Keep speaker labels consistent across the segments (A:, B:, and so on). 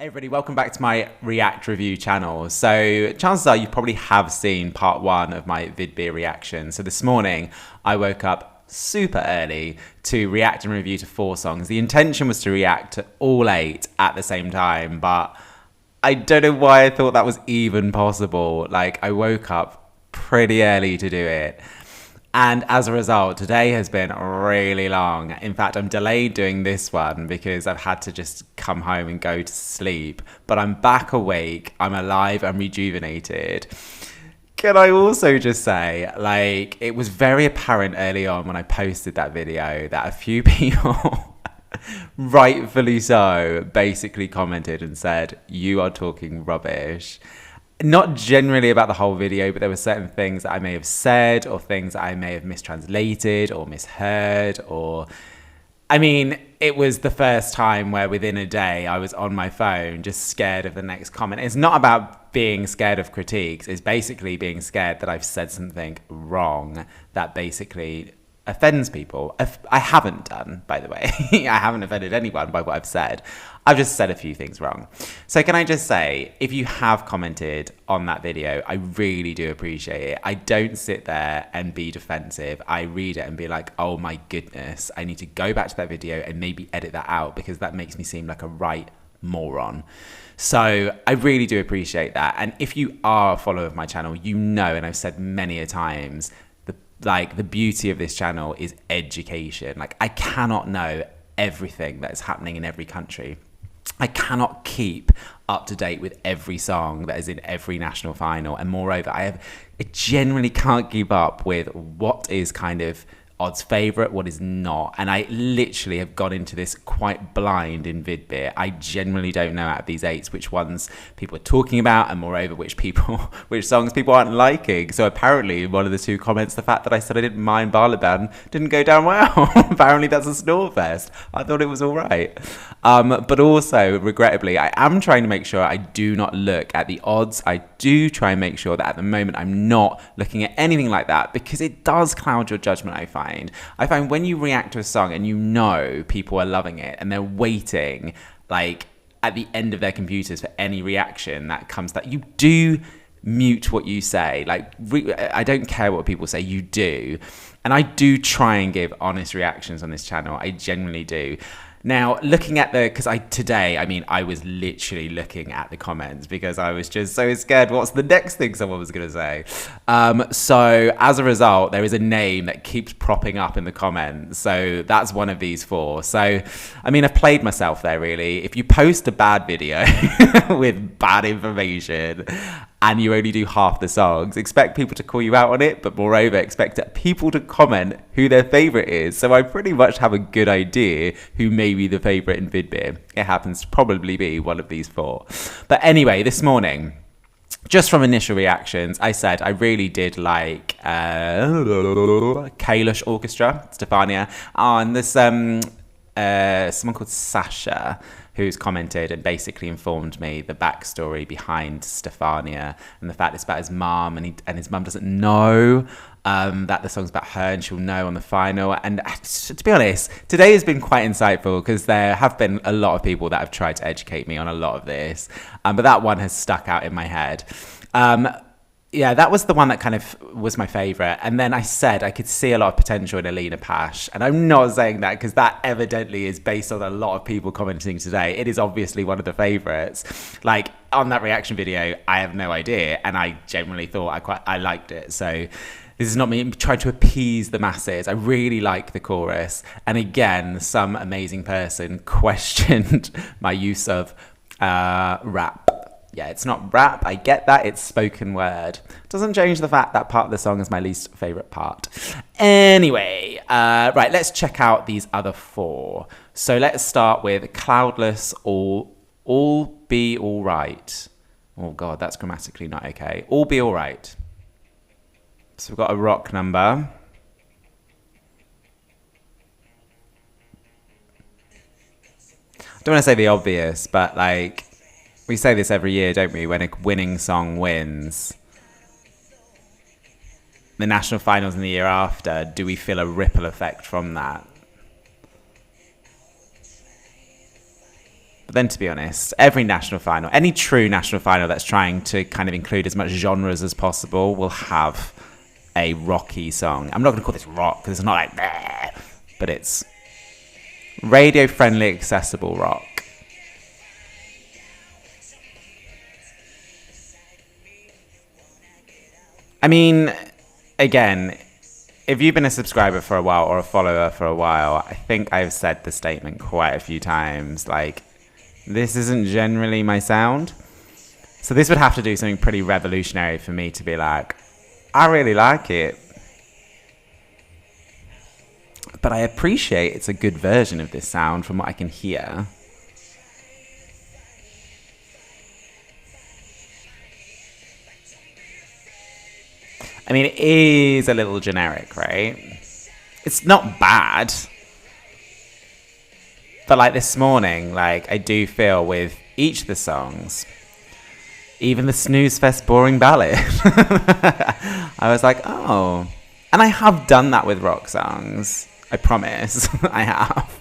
A: Hey everybody, welcome back to my React review channel. So chances are you probably have seen part one of my Vidbir reaction. So this morning I woke up super early to react and review to 4 songs. The intention was to react to all 8 at the same time, but I don't know why I thought that was even possible. Like, I woke up pretty early to do it. And as a result, today has been really long. In fact, I'm delayed doing this one because I've had to just come home and go to sleep. But I'm back awake, I'm alive, I'm rejuvenated. Can I also just say, like, it was very apparent early on when I posted that video that a few people, rightfully so, basically commented and said, "You are talking rubbish." Not generally about the whole video, but there were certain things that I may have said or things that I may have mistranslated or misheard or... I mean, it was the first time where within a day I was on my phone just scared of the next comment. It's not about being scared of critiques. It's basically being scared that I've said something wrong that basically offends people. I haven't done, by the way. I haven't offended anyone by what I've said. I've just said a few things wrong. So can I just say, if you have commented on that video, I really do appreciate it. I don't sit there and be defensive. I read it and be like, oh my goodness, I need to go back to that video and maybe edit that out because that makes me seem like a right moron. So I really do appreciate that. And if you are a follower of my channel, you know, and I've said many a times, the beauty of this channel is education. Like, I cannot know everything that is happening in every country. I cannot keep up to date with every song that is in every national final. And moreover, I generally can't keep up with what is kind of odds favourite, what is not. And I literally have gone into this quite blind in Vidbir. I generally don't know out of these 8 which ones people are talking about, and moreover which songs people aren't liking. So apparently one of the 2 comments, the fact that I said I didn't mind Barleben, didn't go down well. Apparently that's a snore fest. I thought it was all right. But also, regrettably, I am trying to make sure I do not look at the odds. I do try and make sure that at the moment I'm not looking at anything like that, because it does cloud your judgment, I find. I find when you react to a song and you know people are loving it and they're waiting, like, at the end of their computers for any reaction that comes, that you do mute what you say. Like, I don't care what people say, you do. And I do try and give honest reactions on this channel. I genuinely do. Now, looking at I was literally looking at the comments because I was just so scared what's the next thing someone was going to say. So as a result, there is a name that keeps propping up in the comments. So that's one of these 4. So, I mean, I've played myself there, really. If you post a bad video with bad information and you only do half the songs, expect people to call you out on it, but moreover, expect people to comment who their favourite is. So I pretty much have a good idea who may be the favourite in Vidbir. It happens to probably be one of these 4. But anyway, this morning, just from initial reactions, I said I really did like Kalish Orchestra, Stefania, and this someone called Sasha, who's commented and basically informed me the backstory behind Stefania and the fact it's about his mum, and his mum doesn't know that the song's about her, and she'll know on the final. And to be honest, today has been quite insightful because there have been a lot of people that have tried to educate me on a lot of this, but that one has stuck out in my head. Yeah, that was the one that kind of was my favourite. And then I said I could see a lot of potential in Alina Pash. And I'm not saying that because that evidently is based on a lot of people commenting today. It is obviously one of the favourites. Like, on that reaction video, I have no idea. And I genuinely thought I liked it. So this is not me trying to appease the masses. I really like the chorus. And again, some amazing person questioned my use of rap. Yeah, it's not rap, I get that, it's spoken word. Doesn't change the fact that part of the song is my least favourite part. Anyway, right, let's check out these other 4. So let's start with Cloudless, All Be Alright. Oh God, that's grammatically not okay. All Be Alright. So we've got a rock number. I don't want to say the obvious, but like, we say this every year, don't we? When a winning song wins the national finals in the year after, do we feel a ripple effect from that? But then, to be honest, every national final, any true national final that's trying to kind of include as much genres as possible will have a rocky song. I'm not going to call this rock because it's not like that, but it's radio-friendly, accessible rock. I mean, again, if you've been a subscriber for a while or a follower for a while, I think I've said the statement quite a few times, like, this isn't generally my sound. So this would have to do something pretty revolutionary for me to be like, I really like it. But I appreciate it's a good version of this sound from what I can hear. I mean, it is a little generic, right? It's not bad. But like this morning, like I do feel with each of the songs, even the snooze fest boring ballad, I was like, oh. And I have done that with rock songs. I promise. I have.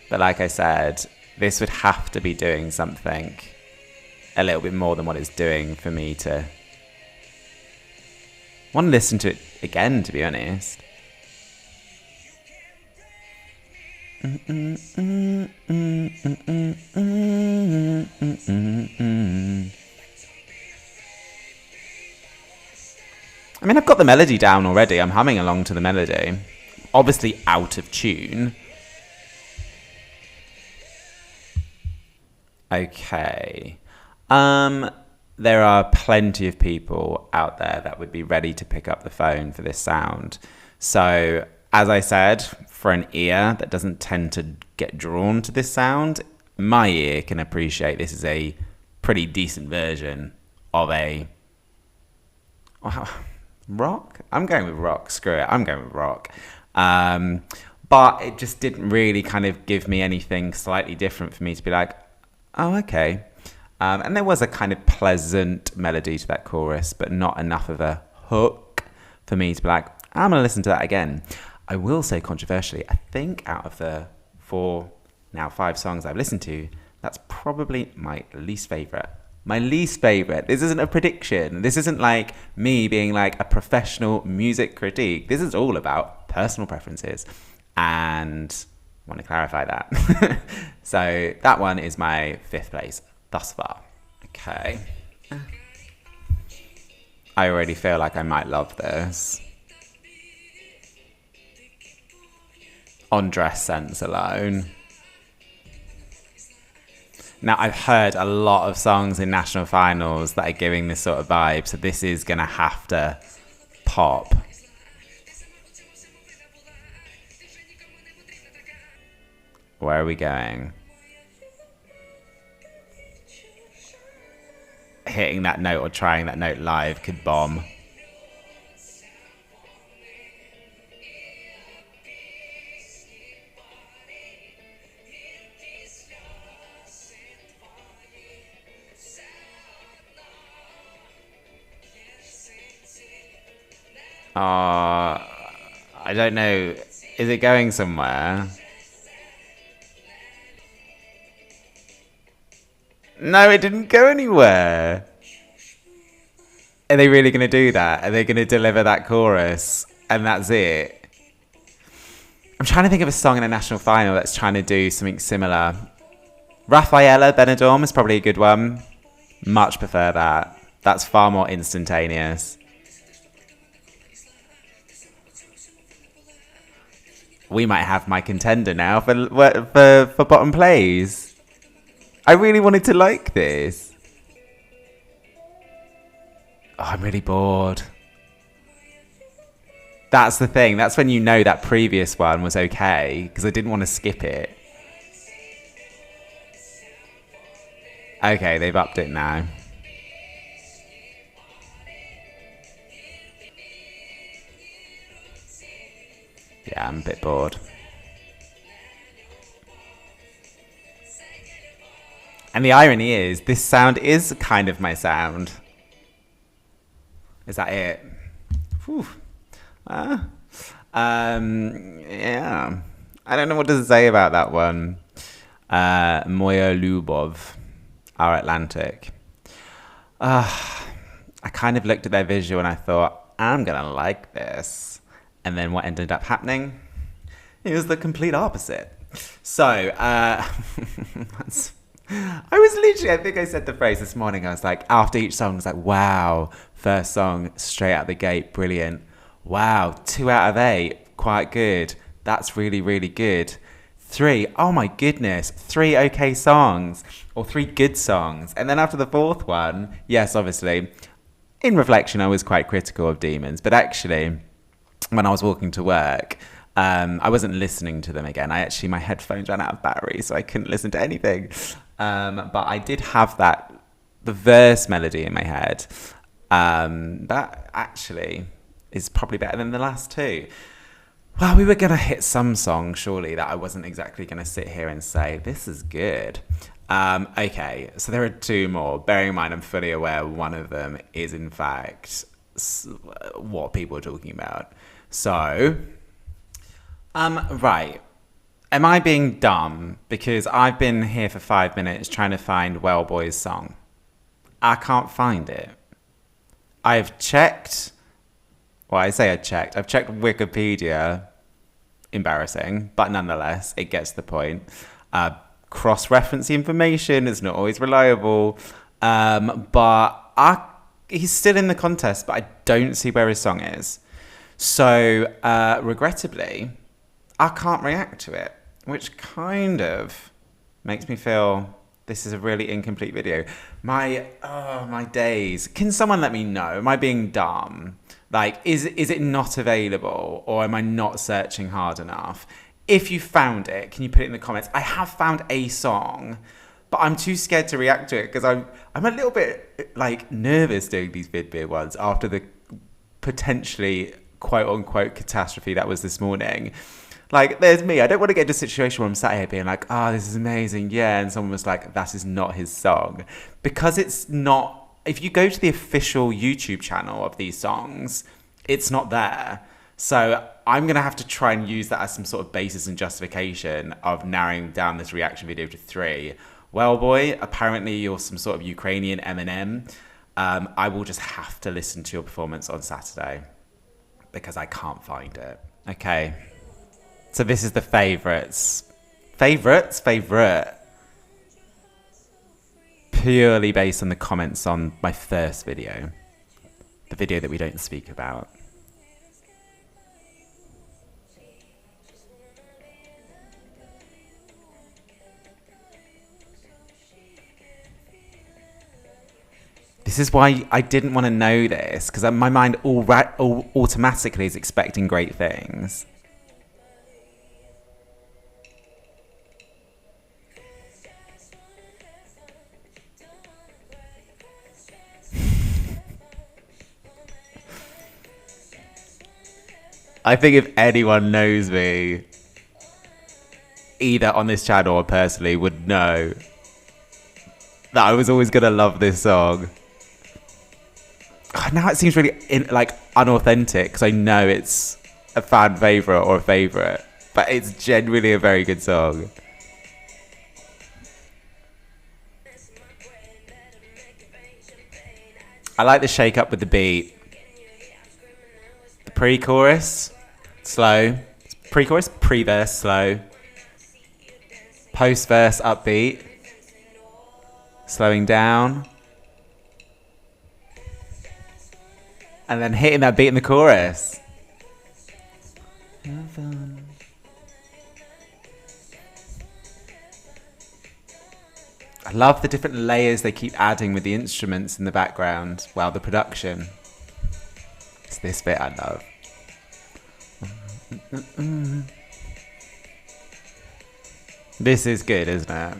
A: But like I said, this would have to be doing something a little bit more than what it's doing for me to want to listen to it again, to be honest. I mean, I've got the melody down already. I'm humming along to the melody. Obviously out of tune. Okay. There are plenty of people out there that would be ready to pick up the phone for this sound. So, as I said, for an ear that doesn't tend to get drawn to this sound, my ear can appreciate this is a pretty decent version of a... rock? I'm going with rock. Screw it. I'm going with rock. But it just didn't really kind of give me anything slightly different for me to be like, oh, okay. And there was a kind of pleasant melody to that chorus, but not enough of a hook for me to be like, I'm going to listen to that again. I will say controversially, I think out of the 5 songs I've listened to, that's probably my least favourite. My least favourite. This isn't a prediction. This isn't like me being like a professional music critique. This is all about personal preferences. And I want to clarify that. So that one is my 5th place thus far. Okay. I already feel like I might love this. On dress sense alone. Now, I've heard a lot of songs in national finals that are giving this sort of vibe, so this is going to have to pop. Where are we going? Hitting that note or trying that note live could bomb. I don't know. Is it going somewhere? No, it didn't go anywhere. Are they really going to do that? Are they going to deliver that chorus? And that's it? I'm trying to think of a song in a national final that's trying to do something similar. Rafaela Benidorm is probably a good one. Much prefer that. That's far more instantaneous. We might have my contender now for bottom plays. I really wanted to like this. Oh, I'm really bored. That's the thing. That's when you know that previous one was okay, because I didn't want to skip it. Okay, they've upped it now. Yeah, I'm a bit bored. And the irony is, this sound is kind of my sound. Is that it? Whew. Yeah. I don't know what to say about that one. Moya Lyubov, Our Atlantic. I kind of looked at their visual and I thought, I'm going to like this. And then what ended up happening? It was the complete opposite. So, I was literally, I think I said the phrase this morning, I was like, after each song, I was like, wow, first song, straight out the gate, brilliant. Wow, 2 out of 8, quite good. That's really, really good. 3, oh my goodness, 3 okay songs, or 3 good songs. And then after the 4th one, yes, obviously, in reflection, I was quite critical of Demons, but actually, when I was walking to work, I wasn't listening to them again. My headphones ran out of battery, so I couldn't listen to anything. But I did have the verse melody in my head. That actually is probably better than the last 2. Well, we were going to hit some song, surely, that I wasn't exactly going to sit here and say, this is good. Okay, so there are 2 more. Bearing in mind, I'm fully aware one of them is, in fact, what people are talking about. So, right. Am I being dumb? Because I've been here for 5 minutes trying to find Wellboy's song. I can't find it. I've checked... Well, I say I checked. I've checked Wikipedia. Embarrassing, but nonetheless, it gets the point. Cross-reference information is not always reliable. But he's still in the contest, but I don't see where his song is. So, regrettably, I can't react to it, which kind of makes me feel this is a really incomplete video. My days. Can someone let me know? Am I being dumb? Like, is it not available, or am I not searching hard enough? If you found it, can you put it in the comments? I have found a song, but I'm too scared to react to it because I'm a little bit like nervous doing these Vidbir ones after the potentially quote unquote catastrophe that was this morning. Like, there's me. I don't want to get into a situation where I'm sat here being like, this is amazing, yeah, and someone was like, that is not his song, because it's not. If you go to the official YouTube channel of these songs, it's not there. So I'm going to have to try and use that as some sort of basis and justification of narrowing down this reaction video to 3. Wellboy, apparently you're some sort of Ukrainian Eminem. I will just have to listen to your performance on Saturday because I can't find it. Okay. So this is the favourites. Favourite. Purely based on the comments on my first video. The video that we don't speak about. This is why I didn't want to know this, because my mind automatically is expecting great things. I think if anyone knows me, either on this channel or personally, would know that I was always going to love this song. Now it seems really unauthentic because I know it's a fan favourite or a favourite, but it's genuinely a very good song. I like the shake up with the beat. The pre-chorus, slow. Pre-chorus, pre-verse, slow. Post-verse, upbeat. Slowing down. And then hitting that beat in the chorus. I love the different layers they keep adding with the instruments in the background. Wow, the production. It's this bit I love. This is good, isn't it?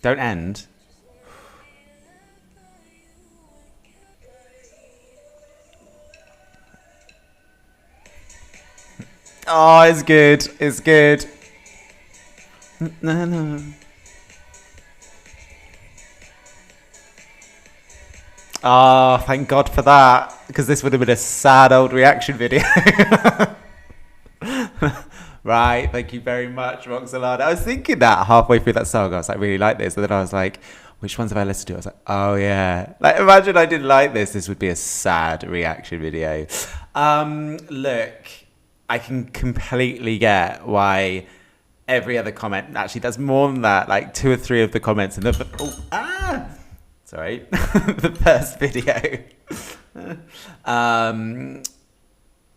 A: Don't end. Oh, it's good. It's good. No. Oh, thank God for that, because this would have been a sad old reaction video. Right, thank you very much, Roxolana. I was thinking that halfway through that song, I was like, really like this. And then I was like, which ones have I listened to? I was like, oh yeah. Like, imagine I didn't like this. This would be a sad reaction video. Look, I can completely get why every other comment, actually there's more than that, like 2 or 3 of the comments in the, sorry, the first video,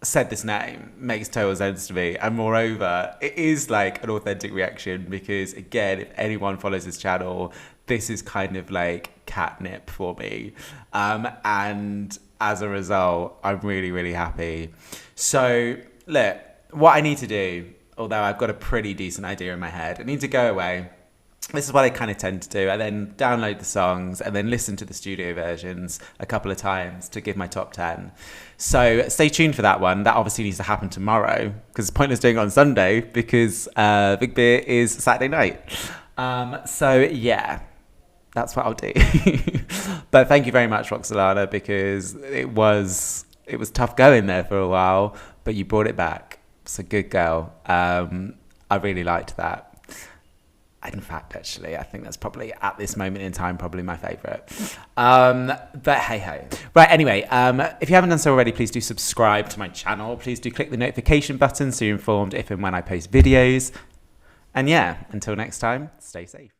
A: said this name makes total sense to me. And moreover, it is like an authentic reaction because, again, if anyone follows this channel, this is kind of like catnip for me. And as a result, I'm really, really happy. So look, what I need to do, although I've got a pretty decent idea in my head, I need to go away. This is what I kind of tend to do. I then download the songs and then listen to the studio versions a couple of times to give my top 10. So stay tuned for that one. That obviously needs to happen tomorrow because it's pointless doing it on Sunday because Vidbir is Saturday night. So yeah, that's what I'll do. But thank you very much, Roxolana, because it was tough going there for a while, but you brought it back. It's a good girl. I really liked that. In fact, actually, I think that's probably, at this moment in time, probably my favourite. But hey-ho. Right, anyway, if you haven't done so already, please do subscribe to my channel. Please do click the notification button so you're informed if and when I post videos. And yeah, until next time, stay safe.